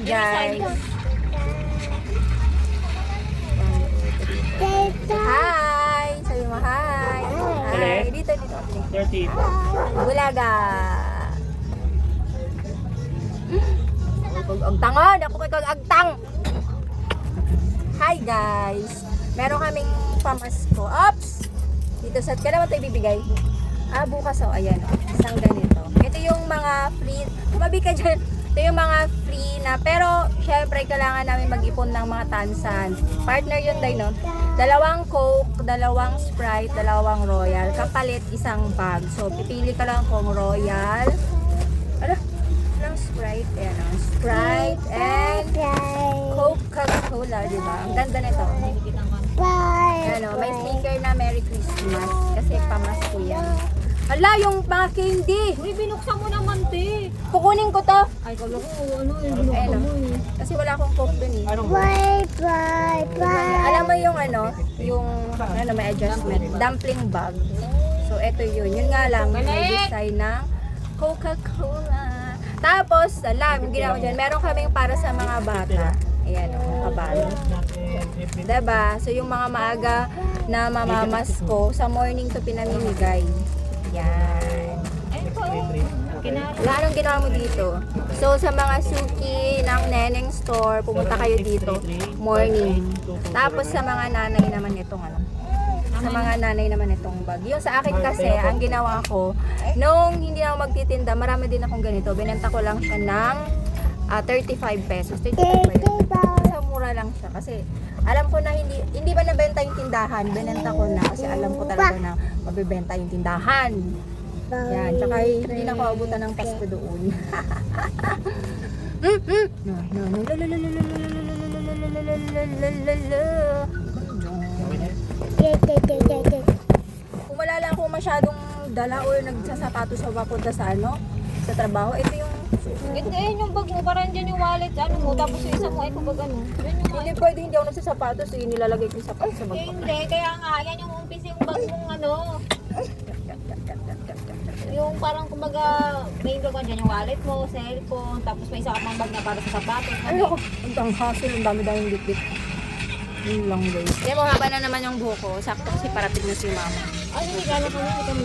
guys. Hi! Sabi mo hi! Hi! Dito. 30. Bulaga! Agtangon! Ako kay agtang! Hi guys! Meron kaming pamasko. Ops! Dito sa ka naman ito ibibigay. Bukas ayan isang ganito. Ito yung mga free. Tumabi ka dyan. Ito yung mga free na. Pero syempre kailangan namin mag-ipon ng mga tansan. Partner yun day no? 2 Coke, 2 Sprite, 2 Royal. Kapalit isang bag. So pipili ka lang kung Royal. Lang Sprite. Ayan o. Sprite and Coca-Cola. Diba? Ang ganda nito. Ano, may sticker na Merry Christmas. Kasi pamasko yan. Hala, yung mga candy. Uy, binuksan mo naman, te. Kukunin ko to. Ay, kala ko, binuksan mo eh. Kasi wala akong coke dun eh. Alam mo yung may adjustment. Dumpling bag. So, eto yun. Yun nga lang, may design ng Coca-Cola. Tapos, alam, yung ginawa ko dyan, meron kaming para sa mga bata. Ayan, kabalo. Diba? So, yung mga maaga na mamamasko, sa morning to pinamimigay. Yan. Wala anong ginawa mo dito. So, sa mga suki ng Neneng Store, pumunta kayo dito, morning. Tapos, sa mga nanay naman itong sa mga nanay naman itong bag. Yung sa akin kasi, ang ginawa ko, nung hindi na ako magtitinda, marami din akong ganito. Binenta ko lang siya ng 35 pesos. 35 pesos. Sa mura lang siya. Kasi, alam ko na hindi ba nabenta yung tindahan, binenta ko na. Kasi alam ko talaga na mabibenta yung tindahan. Yan. Tsaka hindi na ako abutan ng Pasko doon. Kung wala lang ako masyadong dala or nagsasapatos sa papunta sa sa trabaho, ito yung Hindi, yung bag mo, parang dyan yung wallet, mo, tapos yung isa mo, ay kumbaga Yan yung hindi pwede, hindi ako nagsasapatos, nilalagay ko yung sapatos sa bag ko. Hindi, kaya nga, yan yung umpis yung bag mong yung parang kumbaga, may bag mo dyan yung wallet mo, cellphone, tapos may isa ka pang bag na para sa sapatos. Ano? Ang hassle, ang dami-daming bitbit. Yun lang guys. Kaya mo haba na naman yung buhok ko. Sakto kasi parating na si mama. Ay, hindi ka na kami, hindi kami